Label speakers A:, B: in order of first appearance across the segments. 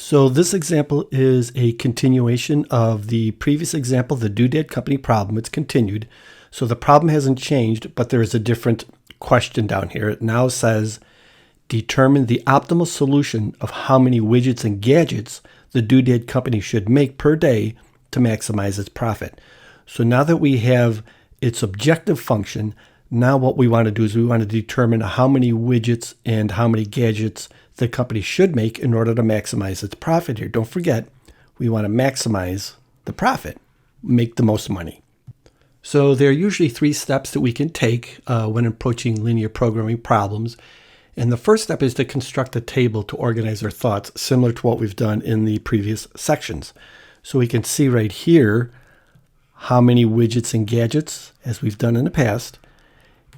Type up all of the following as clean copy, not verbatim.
A: So this example is a continuation of the previous example, the doodad company problem. It's continued. So the problem hasn't changed, but there is a different question down here. It now says, determine the optimal solution of how many widgets and gadgets the doodad company should make per day to maximize its profit. So now that we have its objective function, now what we want to do is we want to determine how many widgets and how many gadgets the company should make in order to maximize its profit here. Don't forget, we want to maximize the profit, make the most money. So there are usually 3 steps that we can take when approaching linear programming problems. And the first step is to construct a table to organize our thoughts, similar to what we've done in the previous sections. So we can see right here how many widgets and gadgets, as we've done in the past.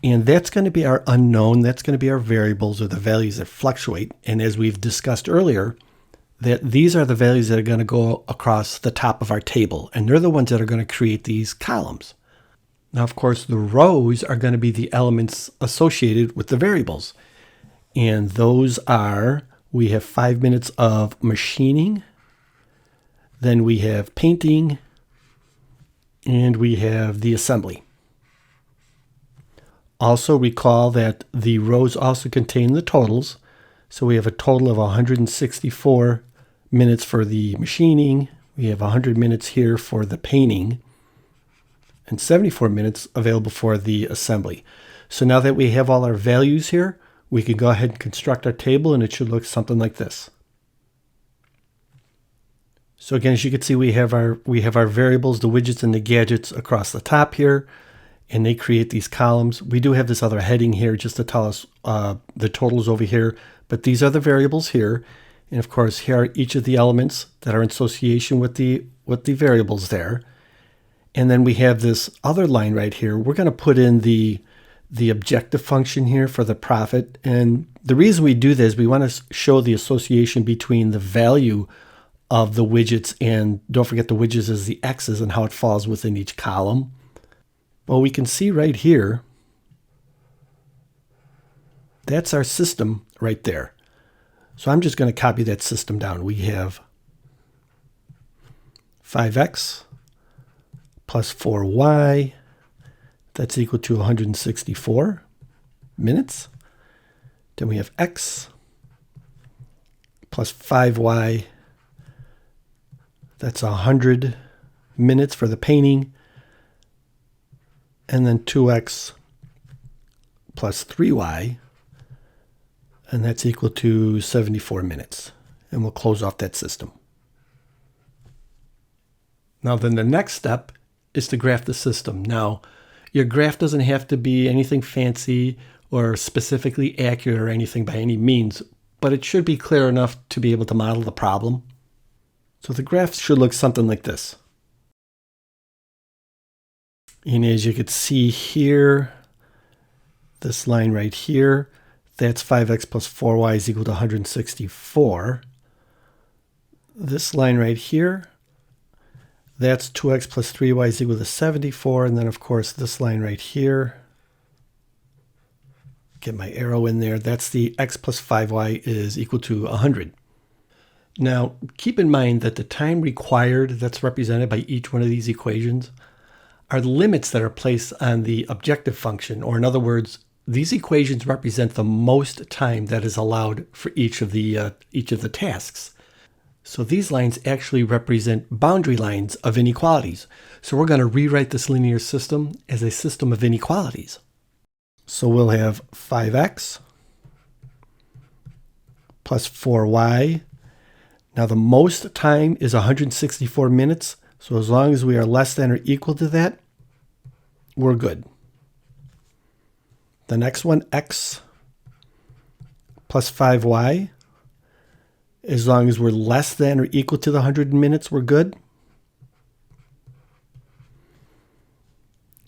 A: And that's going to be our unknown. That's going to be our variables, or the values that fluctuate. And as we've discussed earlier, that these are the values that are going to go across the top of our table. And they're the ones that are going to create these columns. Now, of course, the rows are going to be the elements associated with the variables. And those are, we have 5 minutes of machining. Then we have painting. And we have the assembly. Also recall that the rows also contain the totals. So we have a total of 164 minutes for the machining. We have 100 minutes here for the painting. And 74 minutes available for the assembly. So now that we have all our values here, we can go ahead and construct our table, and it should look something like this. So again, as you can see, we have our variables, the widgets and the gadgets across the top here. And they create these columns. We do have this other heading here just to tell us the totals over here. But these are the variables here. And of course, here are each of the elements that are in association with the variables there. And then we have this other line right here. We're going to put in the objective function here for the profit. And the reason we do this, we want to show the association between the value of the widgets, and don't forget the widgets is the x's and how it falls within each column. Well, we can see right here, that's our system right there. So I'm just going to copy that system down. We have 5x plus 4y, that's equal to 164 minutes. Then we have x plus 5y, that's 100 minutes for the painting. And then 2x plus 3y, and that's equal to 74 minutes. And we'll close off that system. Now then the next step is to graph the system. Now, your graph doesn't have to be anything fancy or specifically accurate or anything by any means, but it should be clear enough to be able to model the problem. So the graph should look something like this. And as you can see here, this line right here, that's 5x plus 4y is equal to 164. This line right here, that's 2x plus 3y is equal to 74. And then, of course, this line right here, get my arrow in there, that's the x plus 5y is equal to 100. Now, keep in mind that the time required that's represented by each one of these equations are the limits that are placed on the objective function, or in other words, these equations represent the most time that is allowed for each of the tasks. So these lines actually represent boundary lines of inequalities. So we're going to rewrite this linear system as a system of inequalities. So we'll have 5x plus 4y. Now the most time is 164 minutes. So as long as we are less than or equal to that, we're good. The next one, x plus 5y. As long as we're less than or equal to the 100 minutes, we're good.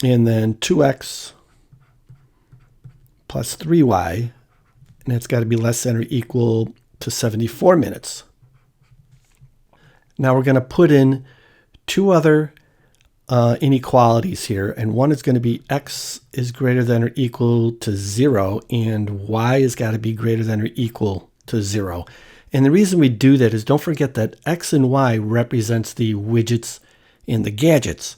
A: And then 2x plus 3y, and that's got to be less than or equal to 74 minutes. Now we're going to put in 2 other inequalities here, and one is going to be x is greater than or equal to 0, and y has got to be greater than or equal to 0. And the reason we do that is don't forget that X and Y represents the widgets and the gadgets.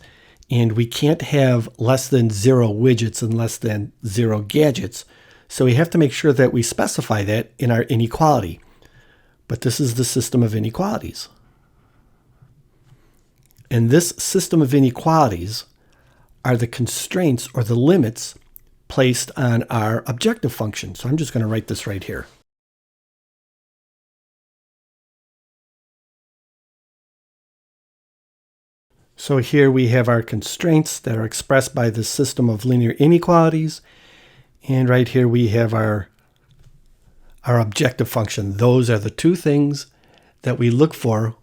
A: And we can't have less than 0 widgets and less than 0 gadgets. So we have to make sure that we specify that in our inequality. But this is the system of inequalities. And this system of inequalities are the constraints or the limits placed on our objective function. So I'm just going to write this right here. So here we have our constraints that are expressed by the system of linear inequalities. And right here we have our objective function. Those are the two things that we look for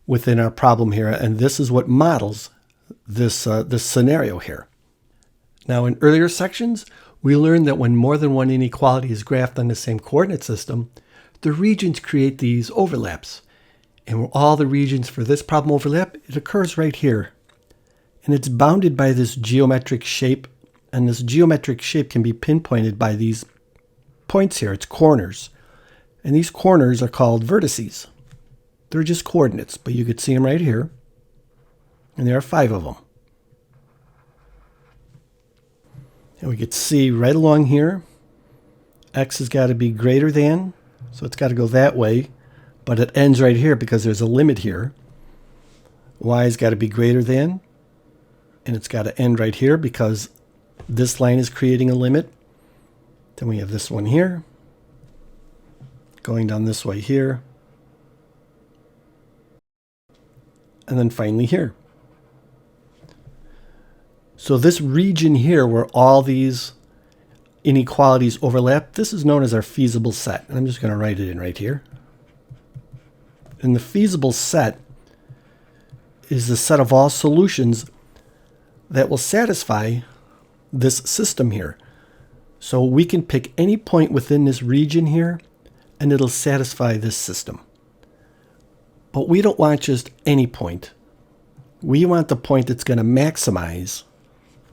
A: within our problem here. And this is what models this scenario here. Now in earlier sections, we learned that when more than one inequality is graphed on the same coordinate system, the regions create these overlaps. And where all the regions for this problem overlap, it occurs right here. And it's bounded by this geometric shape. And this geometric shape can be pinpointed by these points here. It's corners. And these corners are called vertices. They're just coordinates, but you could see them right here. And there are 5 of them. And we could see right along here, X has got to be greater than, so it's got to go that way. But it ends right here because there's a limit here. Y has got to be greater than, and it's got to end right here because this line is creating a limit. Then we have this one here, going down this way here, and then finally here. So this region here where all these inequalities overlap, this is known as our feasible set. And I'm just going to write it in right here. And the feasible set is the set of all solutions that will satisfy this system here. So we can pick any point within this region here, and it'll satisfy this system. But we don't want just any point. We want the point that's going to maximize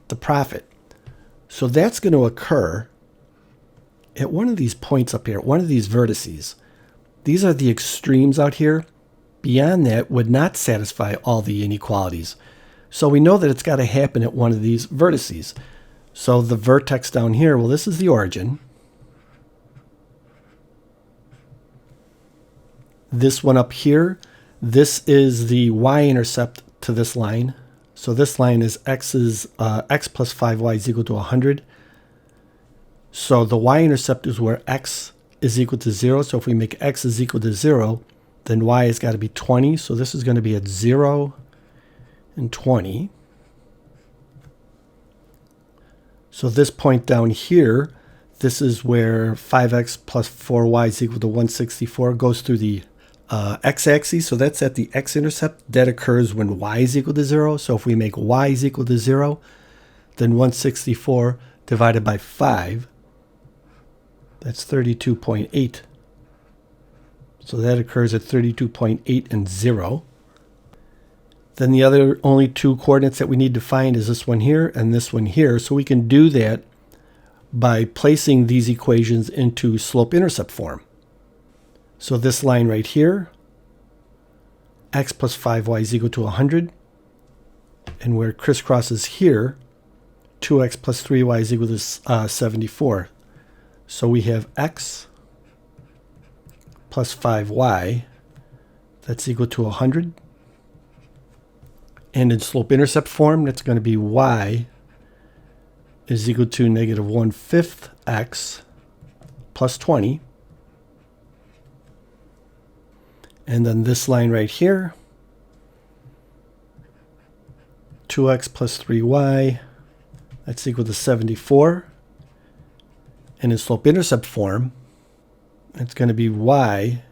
A: the profit. So that's going to occur at one of these points up here, one of these vertices. These are the extremes out here. Beyond that would not satisfy all the inequalities. So we know that it's got to happen at one of these vertices. So the vertex down here, well, this is the origin. This one up here, this is the y-intercept to this line. So this line is x plus 5y is equal to 100. So the y-intercept is where x is equal to 0. So if we make x is equal to 0, then y has got to be 20. So this is going to be at 0 and 20. So this point down here, this is where 5x plus 4y is equal to 164 goes through the x-axis. So that's at the x-intercept. That occurs when y is equal to 0. So if we make y is equal to 0, then 164 divided by 5, that's 32.8. So that occurs at 32.8 and 0. Then the other only two coordinates that we need to find is this one here and this one here. So we can do that by placing these equations into slope-intercept form. So this line right here, x plus 5y is equal to 100. And where it crisscrosses here, 2x plus 3y is equal to 74. So we have x plus 5y, that's equal to 100. And in slope-intercept form, that's going to be y is equal to negative 1/5 x plus 20. And then this line right here, 2x plus 3y, that's equal to 74. And in slope-intercept form, it's going to be y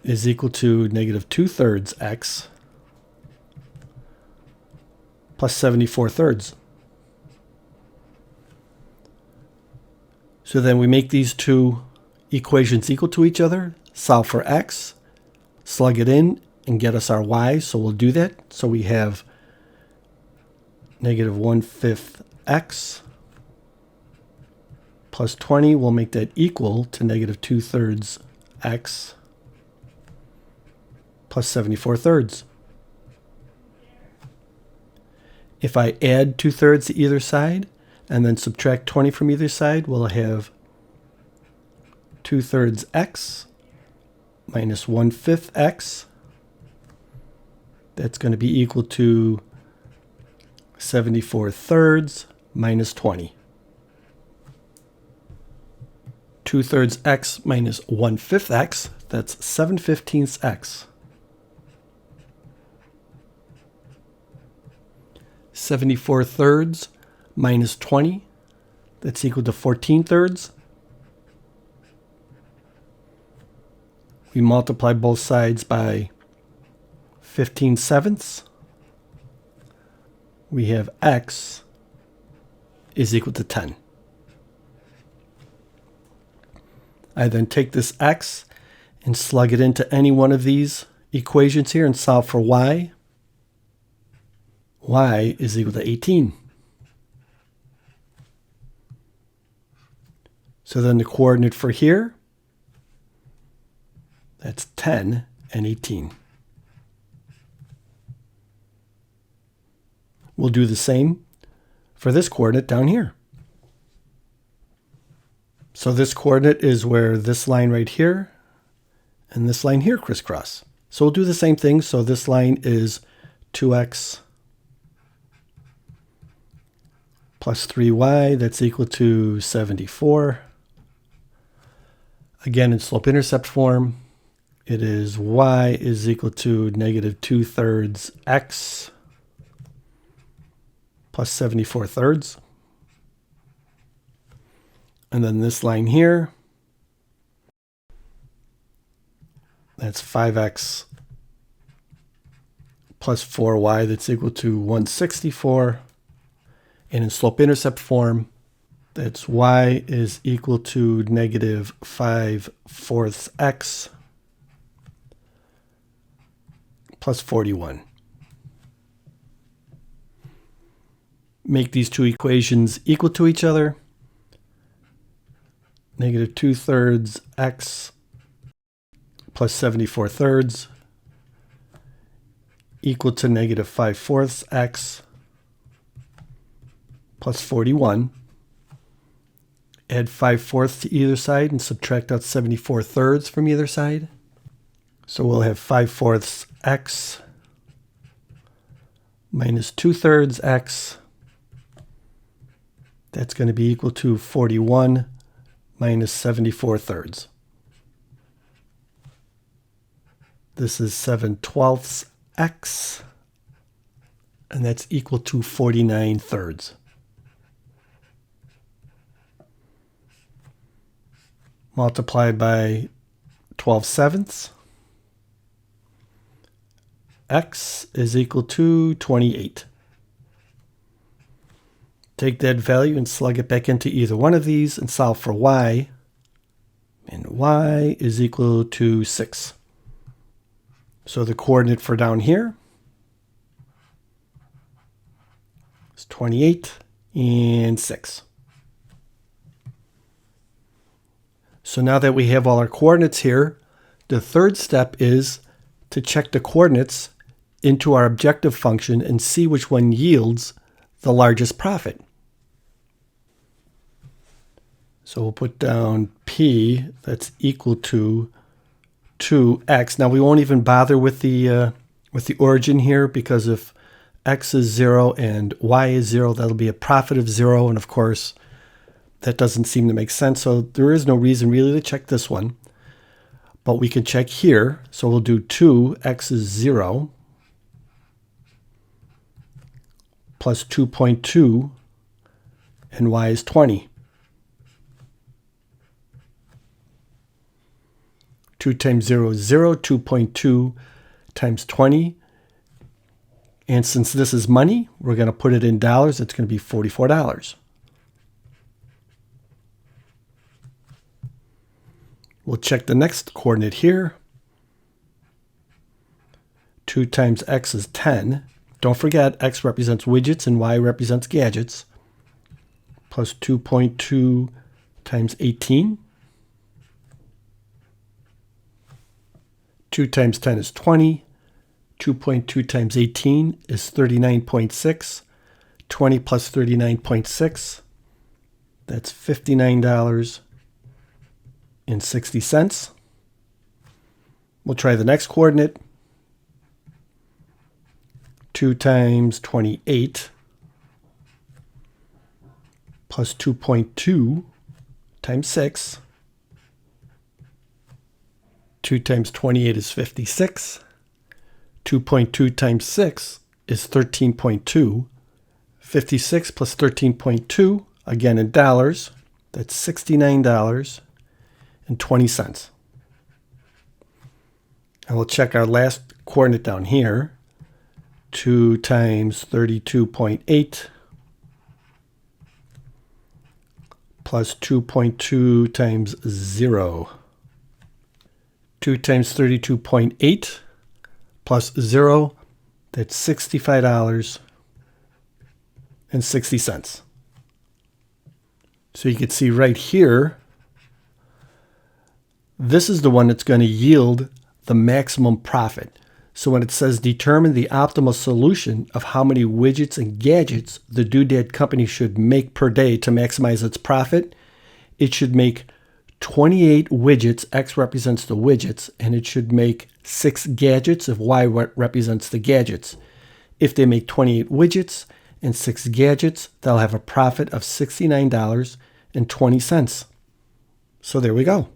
A: is equal to negative 2/3 x plus 74/3. So then we make these two equations equal to each other, solve for x, slug it in, and get us our y. So we'll do that. So we have negative 1/5 x plus 20. We'll make that equal to negative 2/3 x plus 74 thirds. If I add 2/3 to either side and then subtract 20 from either side, we'll have 2/3 x minus 1/5 x. That's going to be equal to 74 thirds minus 20. 2/3 x minus 1/5 x, that's 7/15 x. 74 thirds minus 20, that's equal to 14 thirds. We multiply both sides by 15 sevenths. We have x is equal to 10. I then take this x and slug it into any one of these equations here and solve for y. Y is equal to 18. So then the coordinate for here, that's 10 and 18. We'll do the same for this coordinate down here. So this coordinate is where this line right here and this line here crisscross. So we'll do the same thing. So this line is 2x plus 3y, that's equal to 74. Again, in slope-intercept form, it is y is equal to negative 2/3 x plus 74 thirds. And then this line here, that's 5x plus 4y, that's equal to 164. And in slope-intercept form, that's y is equal to negative 5/4 x plus 41. Make these two equations equal to each other. Negative 2/3 x plus 74 thirds equal to negative 5/4 x plus 41. Add 5/4 to either side and subtract out 74 thirds from either side. So we'll have 5/4 x minus 2/3 x. That's going to be equal to 41 minus 74 thirds. This is 7/12 x, and that's equal to 49 thirds. Multiplied by 12 sevenths. X is equal to 28. Take that value and slug it back into either one of these and solve for y. And y is equal to 6. So the coordinate for down here is 28 and 6. So now that we have all our coordinates here, the third step is to check the coordinates into our objective function and see which one yields the largest profit. So we'll put down p that's equal to 2x. Now we won't even bother with the origin here, because if x is 0 and y is 0, that'll be a profit of 0, and of course that doesn't seem to make sense. So there is no reason really to check this one, but we can check here. So we'll do 2x is 0 plus 2.2 and y is 20. 2 times 0 is 0, 2.2 times 20. And since this is money, we're going to put it in dollars. It's going to be $44. We'll check the next coordinate here. 2 times x is 10. Don't forget, x represents widgets and y represents gadgets. Plus 2.2 times 18. 2 times 10 is 20. 2.2 times 18 is 39.6. 20 plus 39.6, that's $59.60. We'll try the next coordinate. 2 times 28 plus 2.2 times 6. 2 times 28 is 56. 2.2 times 6 is 13.2. 56 plus 13.2, again in dollars, that's $69.20. And we'll check our last coordinate down here. 2 times 32.8 plus 2.2 times 0. 2 times 32.8 plus 0, that's $65.60. So you can see right here, this is the one that's going to yield the maximum profit. So when it says determine the optimal solution of how many widgets and gadgets the Doodad company should make per day to maximize its profit, it should make 28 widgets, X represents the widgets, and it should make 6 gadgets if Y represents the gadgets. If they make 28 widgets and 6 gadgets, they'll have a profit of $69.20. So there we go.